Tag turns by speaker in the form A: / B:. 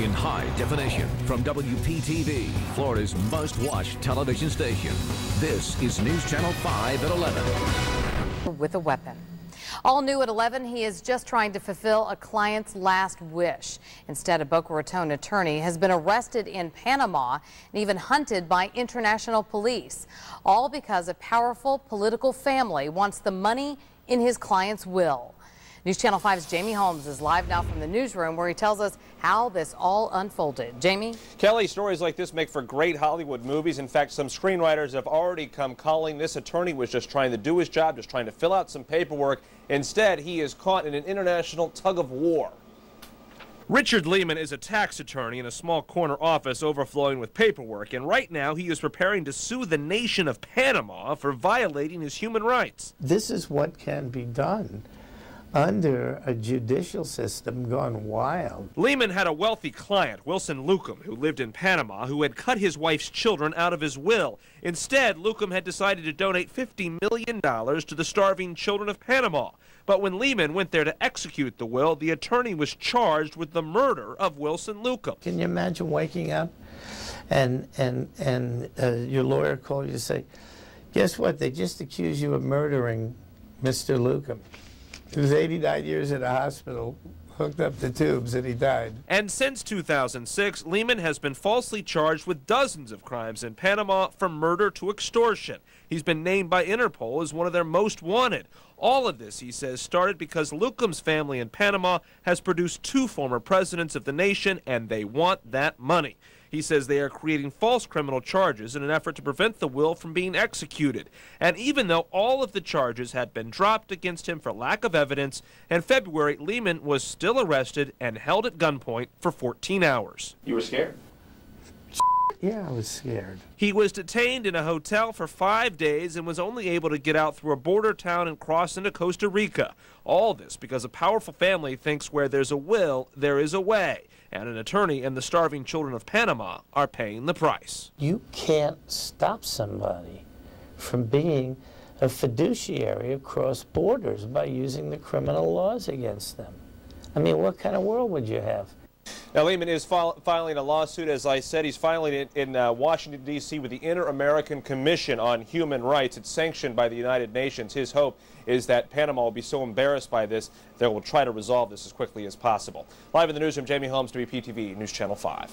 A: in high definition from WPTV, Florida's most watched television station. This is News Channel 5 at 11.
B: With a weapon. All new at 11, he is just trying to fulfill a client's last wish. Instead, a Boca Raton attorney has been arrested in Panama and even hunted by international police, all because a powerful political family wants the money in his client's will. News Channel 5's Jamie Holmes is live now from the newsroom where he tells us how this all unfolded. Jamie?
C: Kelly, stories like this make for great Hollywood movies. In fact, some screenwriters have already come calling. This attorney was just trying to do his job, just trying to fill out some paperwork. Instead, he is caught in an international tug of war. Richard Lehman is a tax attorney in a small corner office overflowing with paperwork, and right now he is preparing to sue the nation of Panama for violating his human rights.
D: This is what can be done under a judicial system gone wild.
C: Lehman had a wealthy client, Wilson Lucum, who lived in Panama, who had cut his wife's children out of his will. Instead, Lucum had decided to donate $50 million to the starving children of Panama. But when Lehman went there to execute the will, the attorney was charged with the murder of Wilson Lucum.
D: Can you imagine waking up and your lawyer called you to say, guess what, they just accused you of murdering Mr. Lucum. He was 89 years in a hospital, hooked up to tubes, and he died.
C: And since 2006, Lehman has been falsely charged with dozens of crimes in Panama, from murder to extortion. He's been named by Interpol as one of their most wanted. All of this, he says, started because Lucum's family in Panama has produced 2 former presidents of the nation, and they want that money. He says they are creating false criminal charges in an effort to prevent the will from being executed. And even though all of the charges had been dropped against him for lack of evidence, in February, Lehman was still arrested and held at gunpoint for 14 hours. You were scared?
D: Yeah, I was scared.
C: He was detained in a hotel for 5 days and was only able to get out through a border town and cross into Costa Rica. All this because a powerful family thinks where there's a will, there is a way. And an attorney and the starving children of Panama are paying the price.
D: You can't stop somebody from being a fiduciary across borders by using the criminal laws against them. I mean, what kind of world would you have?
C: Now, Lehman is filing a lawsuit, as I said. He's filing it in Washington, D.C. with the Inter-American Commission on Human Rights. It's sanctioned by the United Nations. His hope is that Panama will be so embarrassed by this that will try to resolve this as quickly as possible. Live in the newsroom, Jamie Holmes, WPTV News Channel 5.